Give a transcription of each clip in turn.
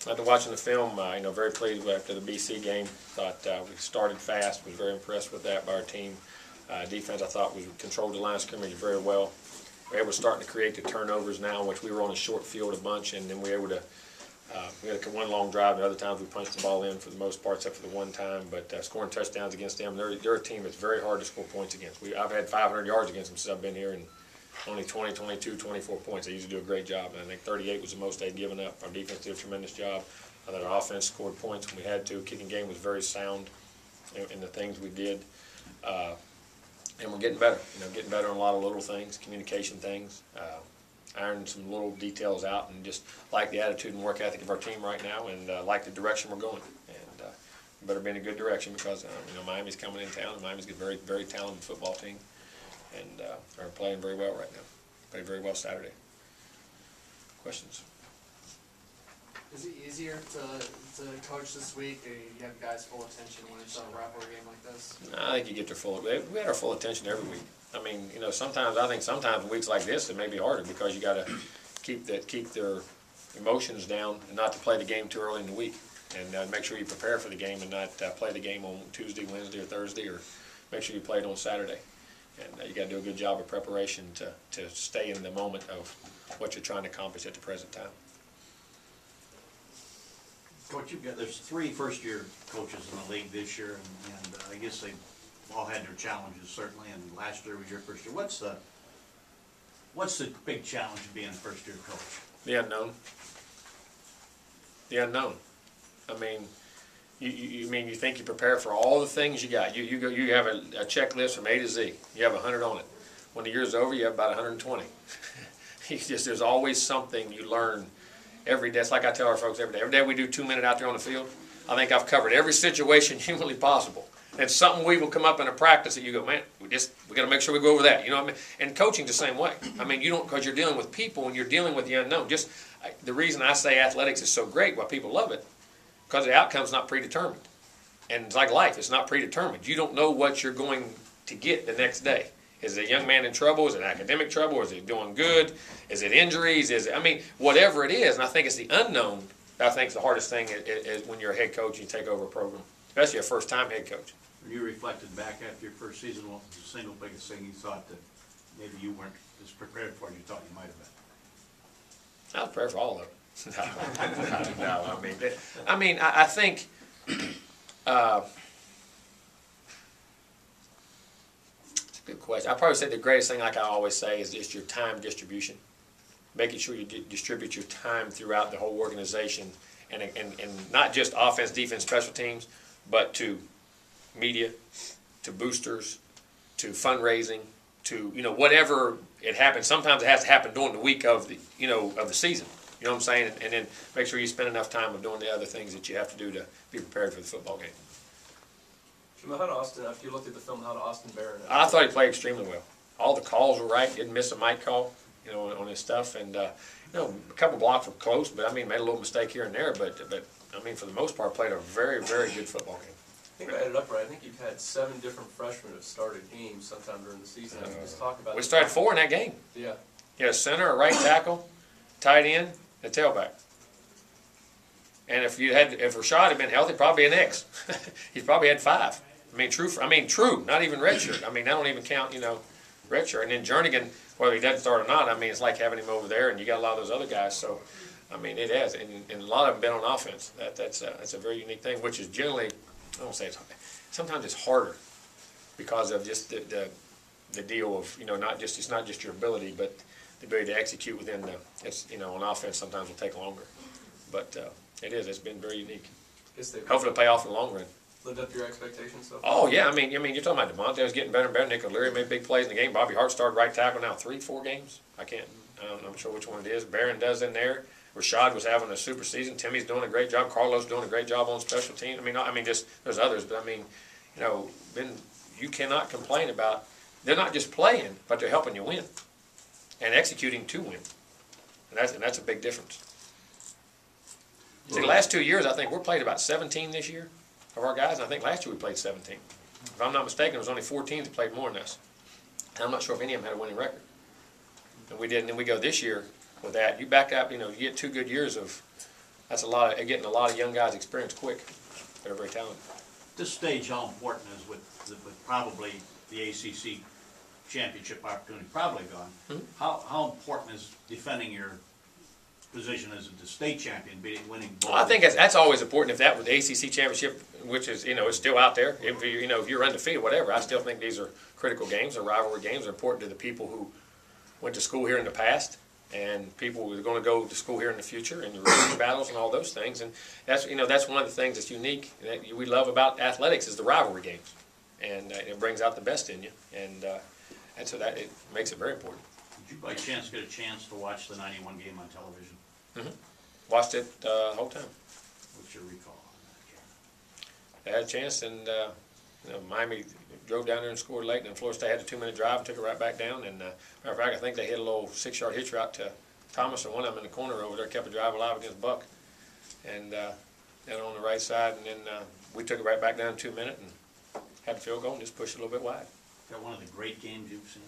After watching the film, very pleased after the BC game. Thought we started fast. Was very impressed with that by our team. Defense, I thought, we controlled the line of scrimmage very well. We were starting to create the turnovers now, which we were on a short field a bunch, and then we were able to. We had one long drive, and other times we punched the ball in for the most part, except for the one time. But scoring touchdowns against them, they're a team that's very hard to score points against. I've had 500 yards against them since I've been here, and only 20, 22, 24 points. They usually do a great job, and I think 38 was the most they'd given up. Our defense did a tremendous job. I thought our offense scored points when we had to. Kicking game was very sound in the things we did. And we're getting better, getting better on a lot of little things, communication things, ironing some little details out, and just like the attitude and work ethic of our team right now, and like the direction we're going. And we better be in a good direction because Miami's coming in town, and Miami's a very, very talented football team, and are playing very well right now. Played very well Saturday. Questions? Is it easier to coach this week, or you have guys' full attention when it's a rivalry game like this? I think you get their full. We had our full attention every week. I mean, sometimes weeks like this it may be harder because you got to keep their emotions down and not to play the game too early in the week, and make sure you prepare for the game and not play the game on Tuesday, Wednesday, or Thursday, or make sure you play it on Saturday. And you got to do a good job of preparation to stay in the moment of what you're trying to accomplish at the present time. Coach, there's 3 first-year coaches in the league this year, and I guess they all had their challenges certainly. And last year was your first year. What's the big challenge of being a first-year coach? The unknown. The unknown. I mean, you think you prepare for all the things you got. You have a checklist from A to Z. You have 100 on it. When the year's over, you have about 120. There's always something you learn. Every day, it's like I tell our folks every day. Every day we do 2 minutes out there on the field. I think I've covered every situation humanly possible. And something we will come up in a practice that you go, man, we got to make sure we go over that. You know what I mean? And coaching's the same way. I mean, because you're dealing with people and you're dealing with the unknown. The reason I say athletics is so great, why people love it, because the outcome's not predetermined. And it's like life, it's not predetermined. You don't know what you're going to get the next day. Is a young man in trouble? Is it academic trouble? Or is it doing good? Is it injuries? Whatever it is, and I think it's the unknown that I think is the hardest thing is when you're a head coach and you take over a program, especially a first-time head coach. When you reflected back after your first season, what was the single biggest thing you thought that maybe you weren't as prepared for as you thought you might have been? I was prepared for all of it. No, I think good question. I probably say the greatest thing, like I always say, is just your time distribution. Making sure you distribute your time throughout the whole organization, and not just offense, defense, special teams, but to media, to boosters, to fundraising, to whatever it happens. Sometimes it has to happen during the week of the of the season. You know what I'm saying? And then make sure you spend enough time of doing the other things that you have to do to be prepared for the football game. How did Austin, after you looked at the film, how did Austin Barron? I thought he played extremely well. All the calls were right. Didn't miss a mic call, on his stuff. And a couple blocks were close, but made a little mistake here and there. But for the most part, played a very, very good football game. I think I added up right. I think you've had 7 different freshmen have started games sometime during the season. Just talk about. We started 4 in that game. Yeah. You had a center, a right tackle, tight end, and a tailback. And if Rashad had been healthy, probably an X. He's probably had 5. True, not even redshirt. I don't even count, redshirt. And then Jernigan, whether he doesn't start or not, it's like having him over there, and you got a lot of those other guys. So, it has, and a lot of them been on offense. That's a very unique thing, which is generally, I won't say it's hard. Sometimes it's harder because of just the deal of it's not just your ability, but the ability to execute within on offense sometimes will take longer. But it's been very unique. Hopefully it'll pay off in the long run. Lived up to your expectations so far? Oh yeah, you're talking about DeMonte was getting better and better. Nick O'Leary made big plays in the game. Bobby Hart started right tackle now 3-4 games. I'm not sure which one it is. Barron does in there. Rashad was having a super season. Timmy's doing a great job. Carlos doing a great job on special teams. Just there's others, but you cannot complain about. They're not just playing, but they're helping you win and executing to win, and that's a big difference. See, the last 2 years, I think we're played about 17 this year of our guys, and I think last year we played 17. If I'm not mistaken, it was only 14 that played more than us. And I'm not sure if any of them had a winning record. And we did, and then we go this year with that. You back up, you get 2 good years of that's a lot of getting a lot of young guys experience quick. They're very talented. This stage, how important is with probably the ACC championship opportunity probably gone? Hmm? How important is defending your position as the state champion, winning? Well, I think that's always important. If that was the ACC championship, which is it's still out there. If if you're undefeated, whatever, I still think these are critical games. They're rivalry games. They're important to the people who went to school here in the past and people who are going to go to school here in the future, and the recruiting battles and all those things. And that's that's one of the things that's unique that we love about athletics is the rivalry games, and it brings out the best in you, and so that it makes it very important. Did you by chance get a chance to watch the '91 game on television? Mm-hmm. Watched it the whole time. What's your recall on that game? I had a chance, and Miami drove down there and scored late, and then Florida State had a 2-minute drive and took it right back down. And matter of fact, I think they hit a little 6-yard hitch route to Thomas, and one of them in the corner over there kept the drive alive against Buck, and then on the right side, and then we took it right back down in 2 minutes and had the field goal and just pushed it a little bit wide. Is that one of the great games you've seen?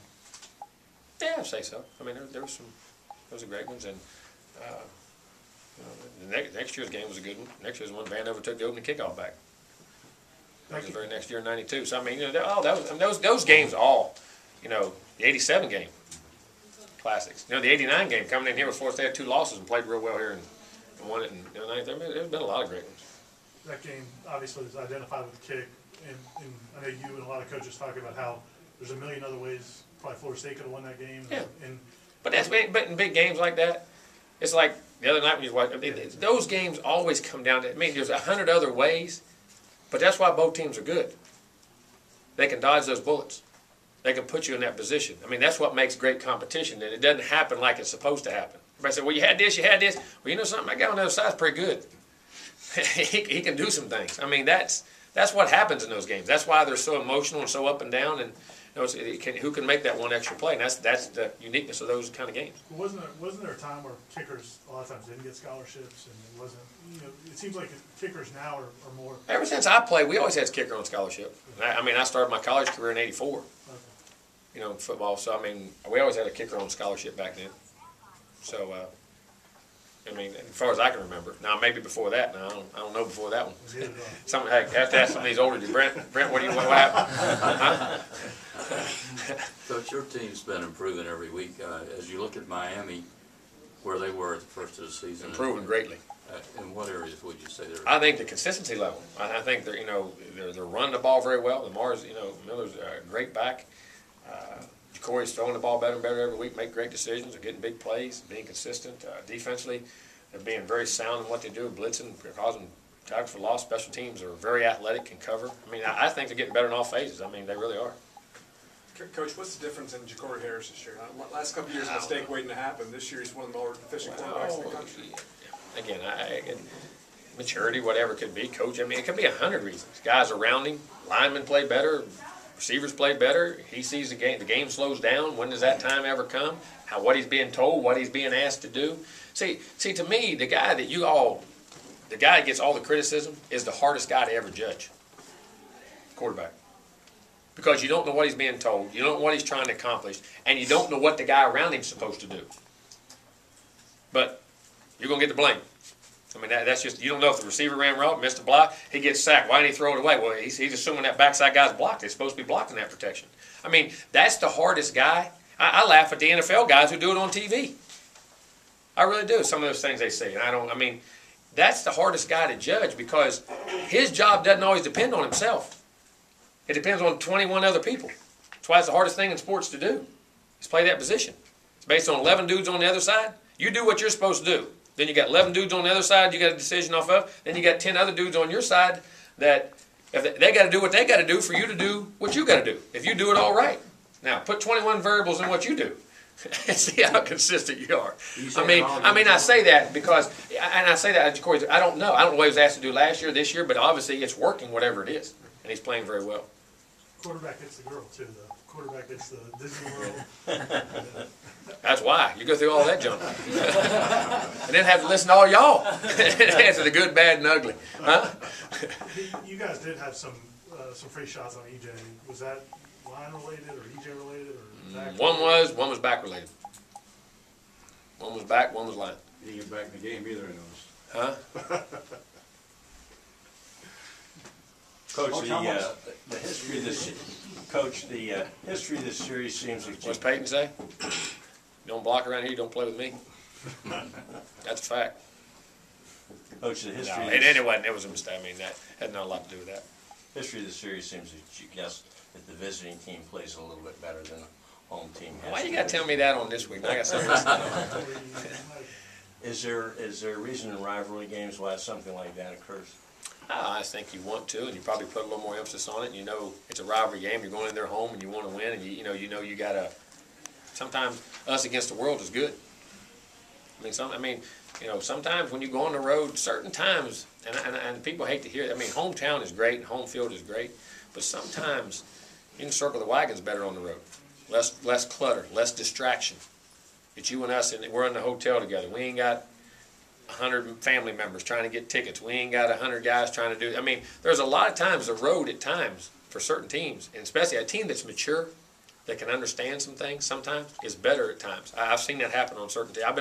Yeah, I'd say so. I mean, there was some, those are great ones, and the next year's game was a good one. Next year's one, Vandover took the opening kickoff back. That was the very next year in '92. So I mean, those games all, the '87 game, classics. The '89 game coming in here with Florida State had 2 losses and played real well here and won it. And there's been a lot of great ones. That game obviously is identified with the kick, and I know you and a lot of coaches talk about how there's a million other ways probably Florida State could have won that game. Yeah. And But in big games like that, it's like the other night when you watch. Those games always come down to. I mean, there's 100 other ways. But that's why both teams are good. They can dodge those bullets. They can put you in that position. I mean, that's what makes great competition, and it doesn't happen like it's supposed to happen. Everybody said, well, you had this, you had this. Well, you know something? That guy on the other side's pretty good. he can do some things. I mean, that's what happens in those games. That's why they're so emotional and so up and down, and who can make that one extra play? And that's the uniqueness of those kind of games. wasn't there a time where kickers a lot of times didn't get scholarships, and it wasn't, it seems like kickers now are more. Ever since I played, we always had a kicker on scholarship. I started my college career in '84. Okay. In football. So I mean, we always had a kicker on scholarship back then. So I mean, as far as I can remember. Now maybe before that. Now I don't know before that one. I have to ask some of these older. Brent, what happened? Huh? Coach, your team's been improving every week. As you look at Miami, where they were at the first of the season, Improving greatly. In what areas would you say they're? I think the consistency level. I think they're they're running the ball very well. Lamar's Miller's a great back. Corey's throwing the ball better and better every week, make great decisions, they're getting big plays, being consistent. Defensively, they're being very sound in what they do, blitzing, causing tackles for loss. Special teams are very athletic, can cover. I mean, I think they're getting better in all phases. I mean, they really are. Coach, what's the difference in Ja'Cory Harris this year? Last couple of years, mistake waiting to happen. This year, he's one of the more efficient quarterbacks in the country. Again, maturity, whatever it could be, coach. I mean, it could be 100 reasons. Guys around him, linemen play better, receivers play better. He sees the game slows down. When does that time ever come? What he's being told, what he's being asked to do. See, to me, the guy that gets all the criticism is the hardest guy to ever judge. Quarterback. Because you don't know what he's being told, you don't know what he's trying to accomplish, and you don't know what the guy around him's supposed to do. But you're going to get the blame. I mean, that's just, you don't know if the receiver ran wrong, missed a block, he gets sacked. Why didn't he throw it away? Well, he's assuming that backside guy's blocked. They're supposed to be blocked in that protection. I mean, that's the hardest guy. I laugh at the NFL guys who do it on TV. I really do, some of those things they say. And that's the hardest guy to judge because his job doesn't always depend on himself. It depends on 21 other people. That's why it's the hardest thing in sports to do, is play that position. It's based on 11 dudes on the other side. You do what you're supposed to do. Then you got 11 dudes on the other side you got a decision off of. Then you got 10 other dudes on your side that if they got to do what they got to do for you to do what you got to do. If you do it all right. Now, put 21 variables in what you do. And see how consistent you are. I say that because, and I say that, of course, I don't know. I don't know what he was asked to do last year, this year, but obviously it's working, whatever it is. And he's playing very well. Quarterback gets the girl, too, though. Quarterback gets the Disney World. That's why. You go through all that junk. And then have to listen to all y'all. Answer the good, bad, and ugly. Huh? You guys did have some free shots on EJ. Was that line related or EJ related or back? One was back related. One was back, one was line. He didn't get back in the game either, I noticed. Huh? Coach, the history of this, Coach, the history of this series seems that What's Peyton say? You don't block around here, you don't play with me. That's a fact. Coach, the No, history. it was a mistake. I mean, that had not a lot to do with that. History of the series seems that you guess that the visiting team plays a little bit better than the home team has. Why you gotta tell me that on this week? I got something else to do. Is there a reason in rivalry games why something like that occurs? I think you want to, and you probably put a little more emphasis on it. And you know, it's a rivalry game. You're going in their home, and you want to win. And you know you gotta. Sometimes us against the world is good. Sometimes when you go on the road, certain times, and people hate to hear it. I mean, hometown is great, and home field is great, but sometimes you can circle the wagons better on the road. Less clutter, less distraction. It's you and us, and we're in the hotel together. We ain't got 100 family members trying to get tickets. We ain't got 100 guys trying to do. I mean, there's a lot of times the road at times for certain teams, and especially a team that's mature, that can understand some things. Sometimes is better at times. I've seen that happen on certain teams. I've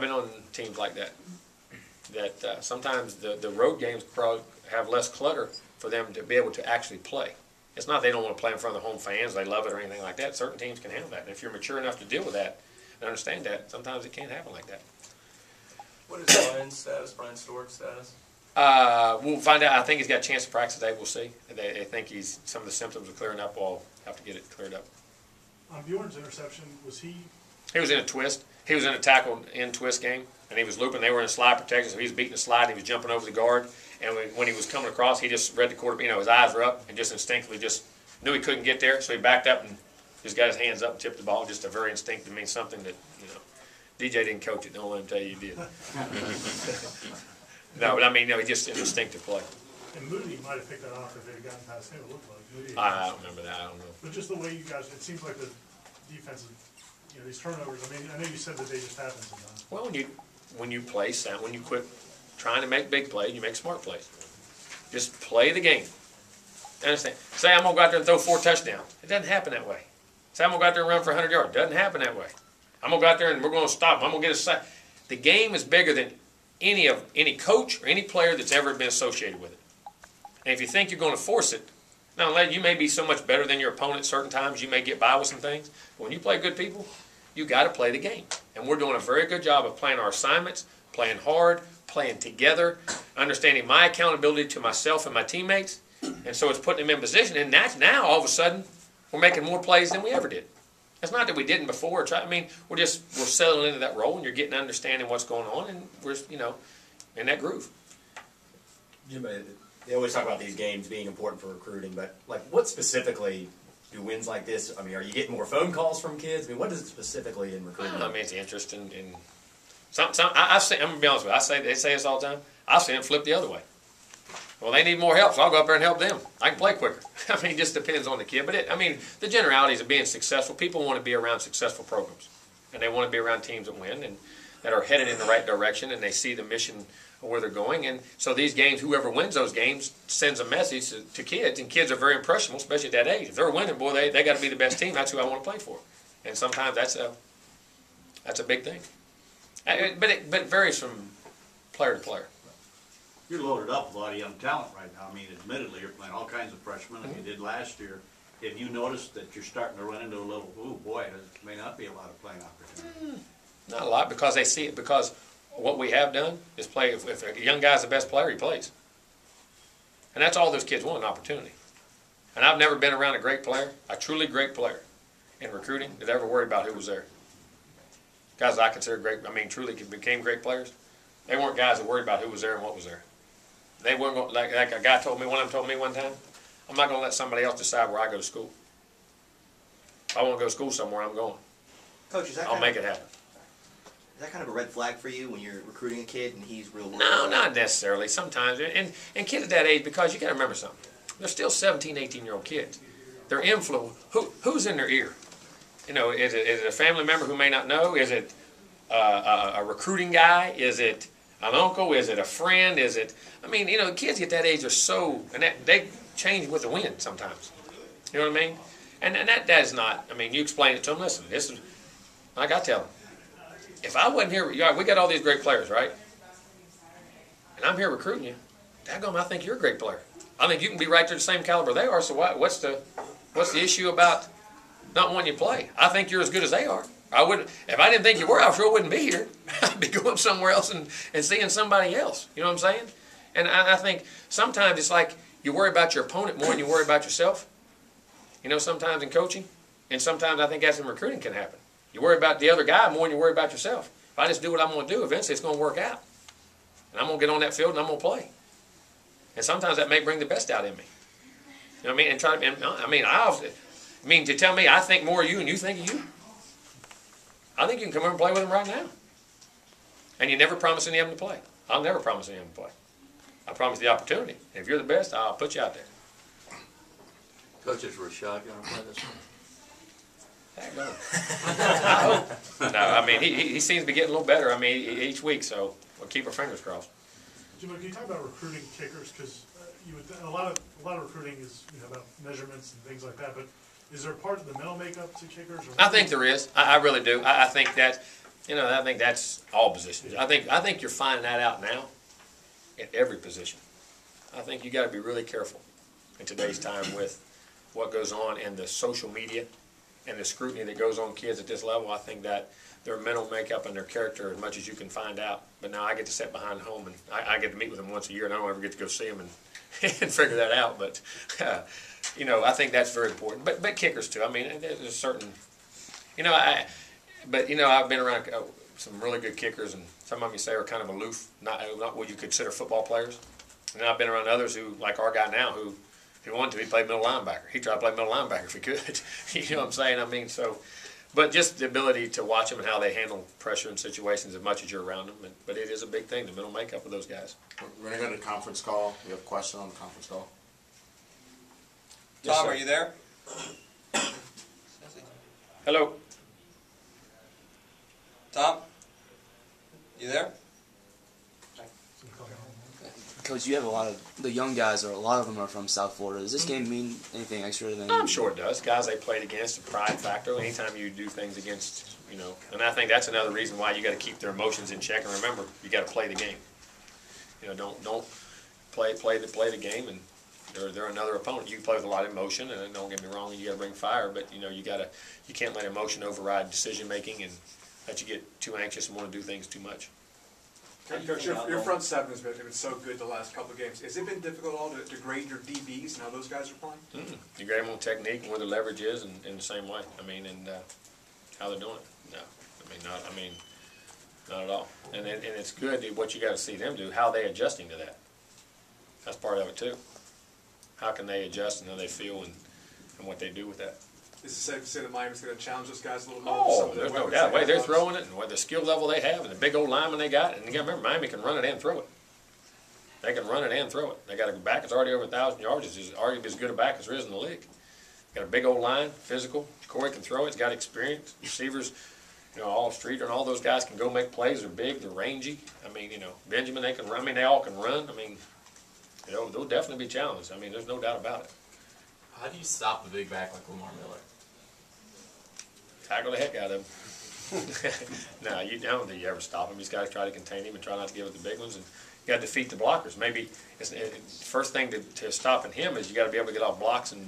been on teams like that. That sometimes the road games probably have less clutter for them to be able to actually play. It's not they don't want to play in front of the home fans. They love it or anything like that. Certain teams can handle that. And if you're mature enough to deal with that and understand that, sometimes it can't happen like that. What is Brian's status, Brian Stork's status? We'll find out. I think he's got a chance to practice today. We'll see. They think some of the symptoms are clearing up. We'll have to get it cleared up. On Bjorn's interception, was he? He was in a twist. He was in a tackle in twist game, and he was looping. They were in a slide protection, so he was beating the slide. He was jumping over the guard, and when he was coming across, he just read the quarterback. His eyes were up, and just instinctively just knew he couldn't get there, so he backed up and just got his hands up and tipped the ball. Just a very instinctive, something that DJ didn't coach it. Don't let him tell you he did. No, but he just an instinctive play. And Moody might have picked that off if it had gotten past him. It looked like Moody. I don't remember that. I don't know. But just the way you guys, it seems like the defensive, these turnovers. I know you said that they just happen sometimes. Well, when you play sound, when you quit trying to make big plays, you make smart plays. Just play the game. Understand? Say I'm gonna go out there and throw 4 touchdowns. It doesn't happen that way. Say I'm gonna go out there and run for 100 yards. It doesn't happen that way. I'm gonna go out there and we're gonna stop. I'm gonna get a sack. The game is bigger than any coach or any player that's ever been associated with it. And if you think you're going to force it, now you may be so much better than your opponent certain times, you may get by with some things, but when you play good people, you got to play the game. And we're doing a very good job of playing our assignments, playing hard, playing together, understanding my accountability to myself and my teammates, and so it's putting them in position, and that's now all of a sudden we're making more plays than we ever did. It's not that we didn't before. We're settling into that role, and you're getting understanding what's going on, and we're in that groove. Jimbo, they always talk about these games being important for recruiting, but what specifically do wins like this? Are you getting more phone calls from kids? What is it specifically in recruiting? It's interest in some. I've seen. I'm gonna be honest with you. They say this all the time. I've seen them flip the other way. Well, they need more help, so I'll go up there and help them. I can play quicker. It just depends on the kid. But the generalities of being successful. People want to be around successful programs, and they want to be around teams that win and that are headed in the right direction, and they see the mission of where they're going. And so these games, whoever wins those games sends a message to kids, and kids are very impressionable, especially at that age. If they're winning, boy, they got to be the best team. That's who I want to play for. And sometimes that's a big thing. But it varies from player to player. You're loaded up with a lot of young talent right now. Admittedly, you're playing all kinds of freshmen, like you did last year. Have you noticed that you're starting to run into a little, oh boy, there may not be a lot of playing opportunity? Not a lot, because they see it. Because what we have done is play. If a young guy's the best player, he plays. And that's all those kids want, an opportunity. And I've never been around a great player, a truly great player, in recruiting that ever worried about who was there. Guys I consider great, truly became great players. They weren't guys that worried about who was there and what was there. They weren't going, like a guy told me, one of them told me one time, I'm not going to let somebody else decide where I go to school. If I want to go to school somewhere, I'm going. Coach, I'll make it happen. Is that kind of a red flag for you when you're recruiting a kid and he's real worried? No, not necessarily. Sometimes, and kids at that age, because you got to remember something. They're still 17, 18-year-old kids. They're influenced. Who's in their ear? Is it a family member who may not know? Is it a recruiting guy? Is it an uncle? Is it a friend? Is it? Kids at that age are so, and they change with the wind sometimes. You know what I mean? And that is not. You explain it to them. Listen, this is like I tell them. If I wasn't here, we got all these great players, right? and I'm here recruiting you, daggone, I think you're a great player. I think you can be right to the same caliber they are, so what's the issue about not wanting you to play? I think you're as good as they are. I wouldn't, if I didn't think you were, I sure wouldn't be here. I'd be going somewhere else and seeing somebody else. You know what I'm saying? And I think sometimes it's like you worry about your opponent more than you worry about yourself. You know, sometimes in coaching, and sometimes I think that's in recruiting can happen. You worry about the other guy more than you worry about yourself. If I just do what I'm going to do, eventually it's going to work out. And I'm going to get on that field and I'm going to play. And sometimes that may bring the best out in me. You know what I mean? And try to, I mean, to tell me I think more of you and you think of you? I think you can come over and play with them right now. And you never promise any of them to play. I'll never promise any of them to play. I promise the opportunity. If you're the best, I'll put you out there. Coaches Rashad going to play this one? No, I mean, he seems to be getting a little better. I mean, each week, so we'll keep our fingers crossed. Jimbo, can you talk about recruiting kickers? Because a lot of recruiting is about measurements and things like that. But is there a part of the mental makeup to kickers? Or I think there is. I really do. I think that I think that's all positions. I think you're finding that out now at every position. I think you got to be really careful in today's time with what goes on in the social media and the scrutiny that goes on kids at this level. I think that their mental makeup and their character as much as you can find out. But now I get to sit behind home and I get to meet with them once a year, and I don't ever get to go see them and figure that out. But I think that's very important. But kickers too. I mean, there's a certain, I've been around some really good kickers, and some of them you say are kind of aloof, not what you consider football players. And then I've been around others who, like our guy now, who if he wanted to, he played middle linebacker. He tried to play middle linebacker if he could. You know what I'm saying? I mean, but just the ability to watch them and how they handle pressure in situations as much as you're around them. But it is a big thing, the mental makeup of those guys. We're going to go to the conference call. We have a question on the conference call. Tom, are you there? Hello. Tom? You there? Coach, you have a lot of the young guys, or a lot of them are from South Florida. Does this game mean anything extra than? I'm sure it does. Guys they played against, the pride factor. Anytime you do things against, and I think that's another reason why you got to keep their emotions in check. And remember, you got to play the game. Don't play the game, and they're another opponent. You can play with a lot of emotion, and don't get me wrong, you got to bring fire, but you can't let emotion override decision making and let you get too anxious and want to do things too much. Coach, your front seven has been so good the last couple of games. Has it been difficult at all to grade your DBs and how those guys are playing? You grade them on technique and where the leverage is, and in the same way. I mean, and how they're doing it. No, not at all. And it's good what you got to see them do. How they adjusting to that. That's part of it too. How can they adjust and how they feel and what they do with that. Is it safe to say that Miami's going to challenge those guys a little more? Oh, there's no doubt. The way they're throwing it and what the skill level they have and the big old lineman they got. And you got to remember, Miami can run it and throw it. They can run it and throw it. They got a back that's already over 1,000 yards. It's arguably as good a back as there is in the league. Got a big old line, physical. Corey can throw it. He's got experience. Receivers, all Streeter and all those guys can go make plays. They're big. They're rangy. I mean, Benjamin, they can run. I mean, they all can run. I mean, they'll definitely be challenged. I mean, there's no doubt about it. How do you stop the big back like Lamar Miller? Tackle the heck out of him. No, I don't think you ever stop him. You just got to try to contain him and try not to give it the big ones. And you got to defeat the blockers. Maybe the first thing to stopping him is you got to be able to get off blocks and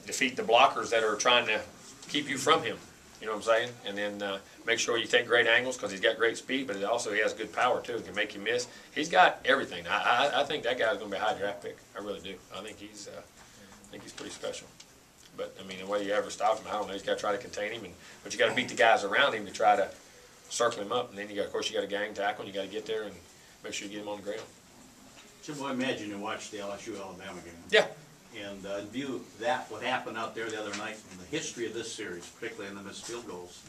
defeat the blockers that are trying to keep you from him. You know what I'm saying? And then make sure you take great angles because he's got great speed, but also he has good power too. He can make you miss. He's got everything. I think that guy's going to be a high draft pick. I really do. I think he's pretty special. But I mean, the way you ever stop him, I don't know. He's got to try to contain him, but you got to beat the guys around him to try to circle him up. And then of course, you got a gang tackle. And you got to get there and make sure you get him on the ground. Jimbo, I imagine you watched the LSU-Alabama game. Yeah. And in view of that, what happened out there the other night, and the history of this series, particularly in the missed field goals,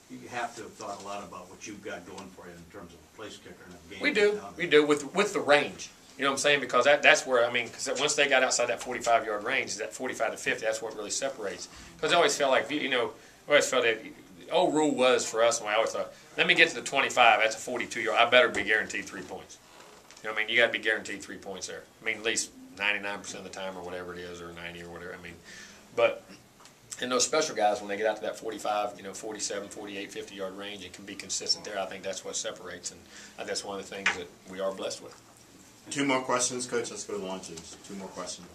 you have to have thought a lot about what you've got going for you in terms of a place kicker in a game. We do with the range. You know what I'm saying? Because that's where, because once they got outside that 45-yard range, that 45 to 50, that's what really separates. Because I always felt like, I always felt that the old rule was for us, and I always thought, let me get to the 25, that's a 42-yard, I better be guaranteed 3 points. You know what I mean? You got to be guaranteed 3 points there. I mean, at least 99% of the time or whatever it is, or 90 or whatever. I mean, but And those special guys, when they get out to that 45, 47, 48, 50-yard range and can be consistent there, I think that's what separates, and that's one of the things that we are blessed with. 2 more questions, Coach. Let's go to lunches. 2 more questions.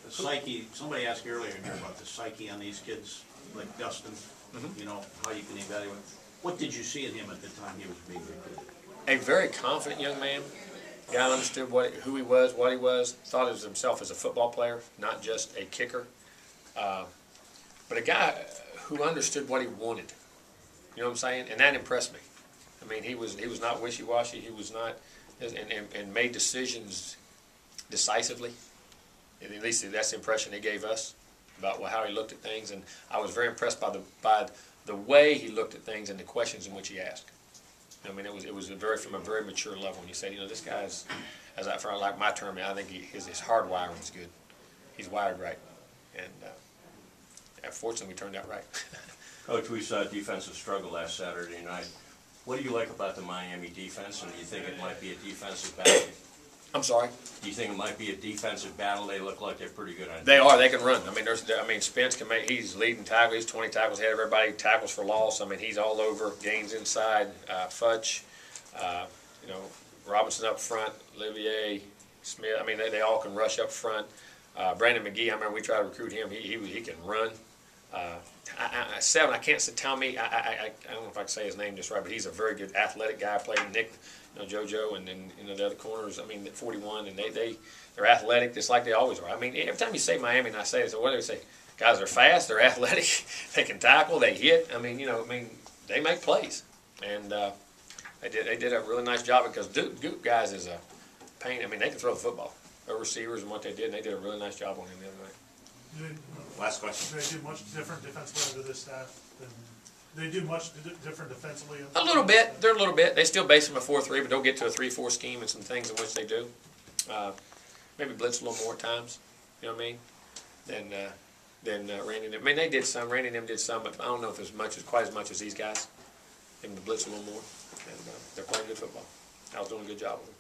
The psyche, somebody asked earlier here about the psyche on these kids, like Dustin, you know, how you can evaluate. What did you see in him at the time he was being recruited? A very confident young man. Guy understood who he was, what he was, thought of himself as a football player, not just a kicker. But a guy who understood what he wanted. You know what I'm saying? And that impressed me. I mean, he was not wishy-washy. He was not, and made decisions decisively. And at least that's the impression he gave us about how he looked at things. And I was very impressed by the way he looked at things and the questions in which he asked. I mean, it was from a very mature level. When you say, this guy's, for like my term, I think his hard wiring is good. He's wired right, and fortunately we turned out right. Coach, we saw a defensive struggle last Saturday night. What do you like about the Miami defense, and do you think it might be a defensive battle? I'm sorry? Do you think it might be a defensive battle? They look like they're pretty good on defense. They are. They can run. I mean, Spence can make. He's leading tackle. He's 20 tackles ahead of everybody. Tackles for loss. I mean, he's all over. Gains inside. Fudge. Robinson up front. Olivier Smith. I mean, they all can rush up front. Brandon McGee. I remember we tried to recruit him. He can run. 7. I can't tell me. I don't know if I can say his name just right, but he's a very good athletic guy. Played Nick. JoJo, and then the other corners. I mean, 41, and they're athletic just like they always are. I mean, every time you say Miami, and I say this, what do they say? Guys are fast, they're athletic, they can tackle, they hit. I mean, they make plays, and they did a really nice job because Duke guys is a pain. I mean, they can throw the football. Their receivers and what they did, and they did a really nice job on him the other night. Last question. Do they do much different defensively under this staff than? They do much different defensively? A little bit. They're a little bit. They still base them a 4-3, but don't get to a 3-4 scheme and some things in which they do. Maybe blitz a little more at times. You know what I mean? Than Randy and them. I mean, they did some. Randy and them did some, but I don't know if quite as much as these guys. They blitz a little more, and they're playing good football. I was doing a good job with them.